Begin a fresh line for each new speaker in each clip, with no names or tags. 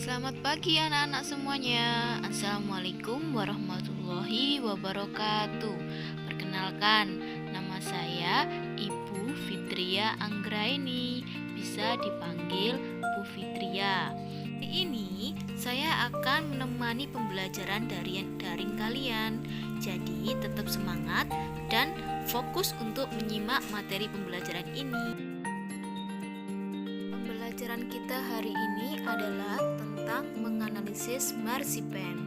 Selamat pagi anak-anak semuanya. Assalamualaikum warahmatullahi wabarakatuh. Perkenalkan, nama saya Ibu Fitria Anggraini, bisa dipanggil Bu Fitria. Hari ini saya akan menemani pembelajaran daring kalian. Jadi tetap semangat dan fokus untuk menyimak materi pembelajaran ini. Pembelajaran kita hari ini adalah tentang menganalisis marzipan.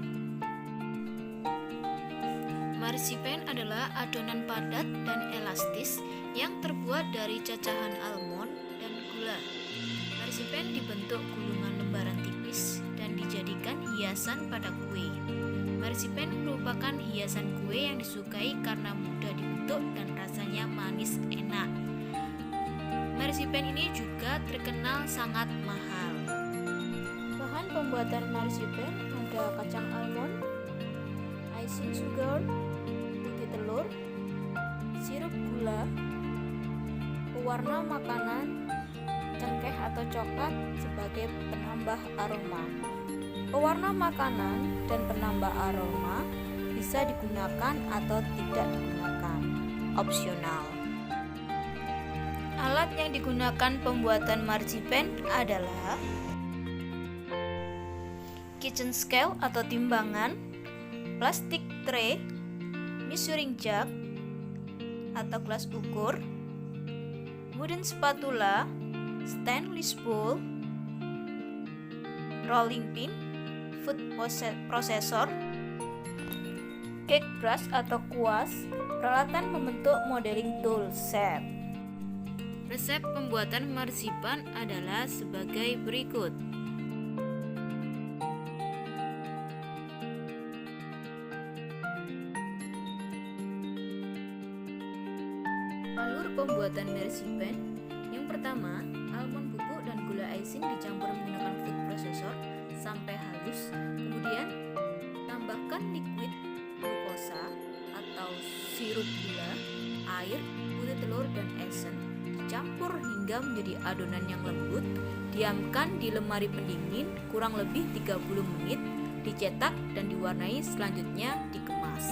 Marzipan adalah adonan padat dan elastis yang terbuat dari cacahan almond dan gula. Marzipan dibentuk gulungan lembaran tipis dan dijadikan hiasan pada kue. Marzipan merupakan hiasan kue yang disukai karena mudah dibentuk dan rasanya manis enak. Marzipan ini juga terkenal sangat mahal. Bahan pembuatan marzipan ada kacang almond, icing sugar, putih telur, sirup gula, pewarna makanan, cengkeh atau coklat sebagai penambah aroma. Pewarna makanan dan penambah aroma bisa digunakan atau tidak digunakan, opsional. Alat yang digunakan pembuatan marzipan adalah kitchen scale atau timbangan, plastik tray, measuring jug atau gelas ukur, wooden spatula, stainless bowl, rolling pin, food processor, cake brush atau kuas, peralatan membentuk modeling tool set. Resep pembuatan marzipan adalah sebagai berikut. Alur pembuatan marzipan. Yang pertama, almond bubuk dan gula icing dicampur menggunakan food processor sampai halus. Kemudian, tambahkan liquid glukosa atau sirup gula, air, putih telur dan esen. Campur hingga menjadi adonan yang lembut. Diamkan di lemari pendingin kurang lebih 30 menit. Dicetak dan diwarnai, selanjutnya dikemas.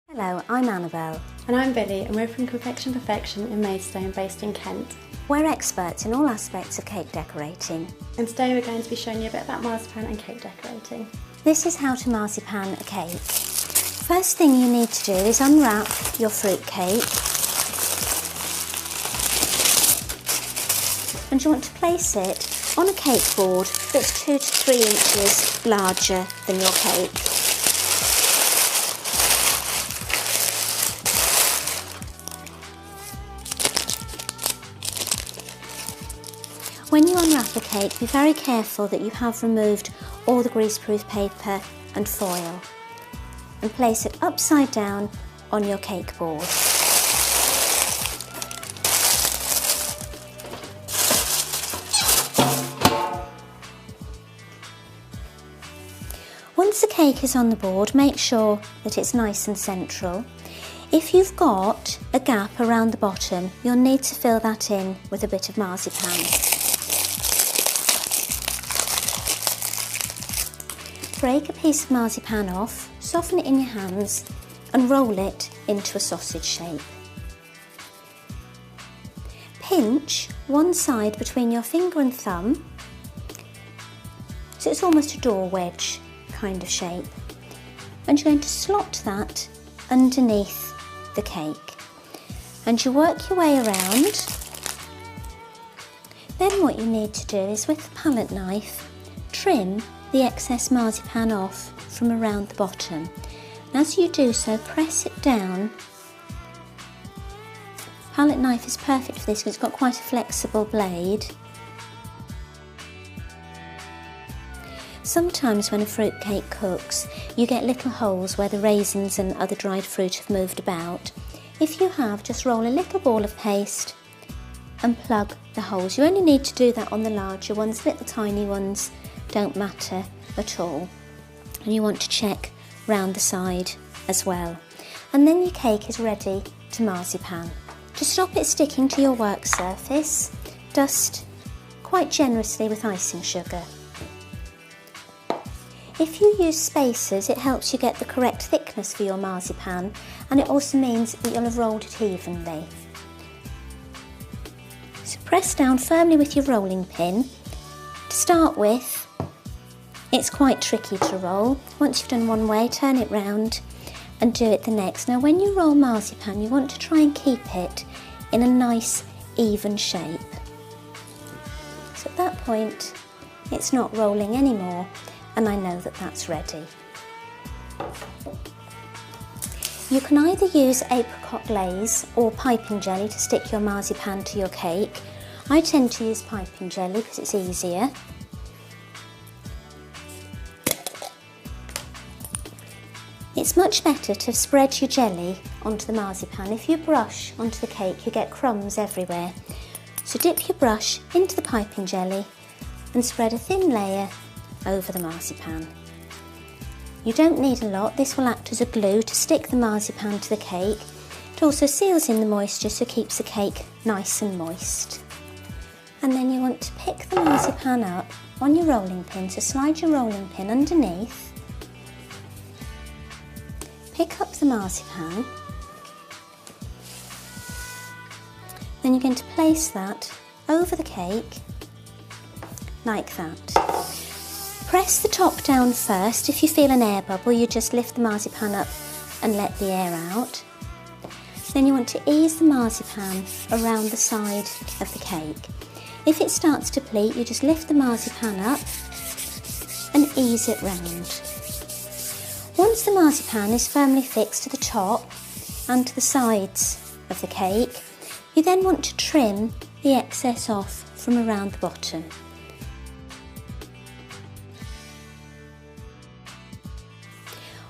Hello, I'm Annabelle.
And I'm Billy, and we're from Confection Perfection in Maidstone, based in Kent.
We're experts in all aspects of cake decorating.
And today we're going to be showing you a bit about marzipan and cake decorating.
This is how to marzipan a cake. First thing you need to do is unwrap your fruit cake. And you want to place it on a cake board that's 2 to 3 inches larger than your cake. When you unwrap a cake, be very careful that you have removed all the greaseproof paper and foil, and place it upside down on your cake board. Once the cake is on the board, make sure that it's nice and central. If you've got a gap around the bottom, you'll need to fill that in with a bit of marzipan. Break a piece of marzipan off, soften it in your hands and roll it into a sausage shape. pinch one side between your finger and thumb, so it's almost a door wedge kind of shape, and you're going to slot that underneath the cake, and you work your way around. Then what you need to do is, with the palette knife, trim the excess marzipan off from around the bottom. And as you do so, press it down. Palette knife is perfect for this because it's got quite a flexible blade. Sometimes when a fruit cake cooks, you get little holes where the raisins and other dried fruit have moved about. If you have, just roll a little ball of paste and plug the holes. You only need to do that on the larger ones, little tiny ones don't matter at all. And you want to check round the side as well. And then your cake is ready to marzipan. To stop it sticking to your work surface, dust quite generously with icing sugar. If you use spacers, it helps you get the correct thickness for your marzipan, and it also means that you'll have rolled it evenly. So press down firmly with your rolling pin. To start with, it's quite tricky to roll. Once you've done one way, turn it round and do it the next. Now when you roll marzipan, you want to try and keep it in a nice even shape. So at that point, it's not rolling anymore, and I know that that's ready. You can either use apricot glaze or piping jelly to stick your marzipan to your cake. I tend to use piping jelly because it's easier. It's much better to spread your jelly onto the marzipan. If you brush onto the cake, you get crumbs everywhere. So dip your brush into the piping jelly and spread a thin layer over the marzipan. You don't need a lot. This will act as a glue to stick the marzipan to the cake. It also seals in the moisture, so keeps the cake nice and moist. And then you want to pick the marzipan up on your rolling pin, so slide your rolling pin underneath. Pick up the marzipan, then you're going to place that over the cake like that. Press the top down first. If you feel an air bubble, you just lift the marzipan up and let the air out. Then you want to ease the marzipan around the side of the cake. If it starts to pleat, you just lift the marzipan up and ease it round. Once the marzipan is firmly fixed to the top and to the sides of the cake, you then want to trim the excess off from around the bottom.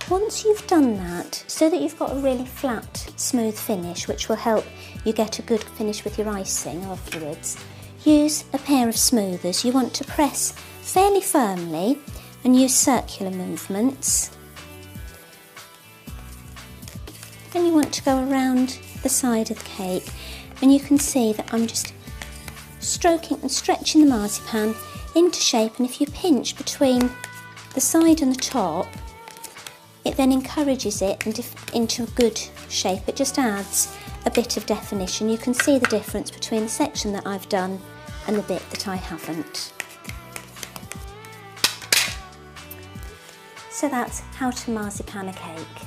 Once you've done that, so that you've got a really flat, smooth finish, which will help you get a good finish with your icing afterwards, use a pair of smoothers. You want to press fairly firmly and use circular movements. Then you want to go around the side of the cake, and you can see that I'm just stroking and stretching the marzipan into shape, and if you pinch between the side and the top, it then encourages it into a good shape. It just adds a bit of definition. You can see the difference between the section that I've done and the bit that I haven't. So that's how to marzipan a cake.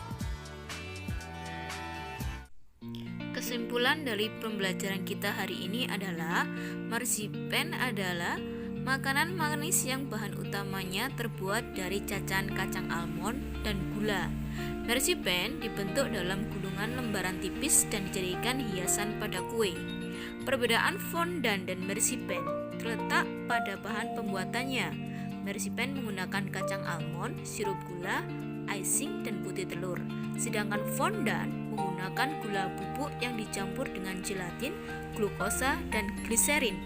Kesimpulan dari pembelajaran kita hari ini adalah marzipan adalah makanan manis yang bahan utamanya terbuat dari cacahan kacang almond dan gula. Marzipan dibentuk dalam gulungan lembaran tipis dan dijadikan hiasan pada kue. Perbedaan fondant dan marzipan terletak pada bahan pembuatannya. Marzipan menggunakan kacang almond, sirup gula, icing, dan putih telur. Sedangkan fondant menggunakan gula bubuk yang dicampur dengan gelatin, glukosa, dan gliserin.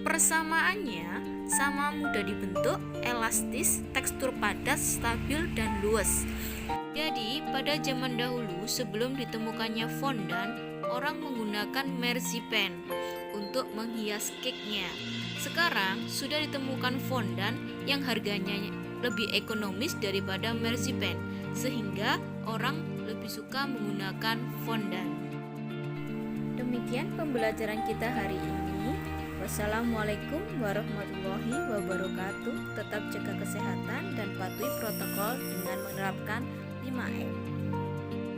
Persamaannya sama mudah dibentuk, elastis, tekstur padat, stabil, dan luas. Jadi, pada zaman dahulu sebelum ditemukannya fondant, orang menggunakan marzipan untuk menghias cake-nya. Sekarang sudah ditemukan fondant yang harganya lebih ekonomis daripada marzipan, sehingga orang lebih suka menggunakan fondant. Demikian pembelajaran kita hari ini. Wassalamualaikum warahmatullahi wabarakatuh. Tetap jaga kesehatan dan patuhi protokol dengan menerapkan 5M.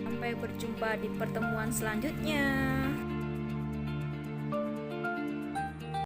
Sampai berjumpa di pertemuan selanjutnya.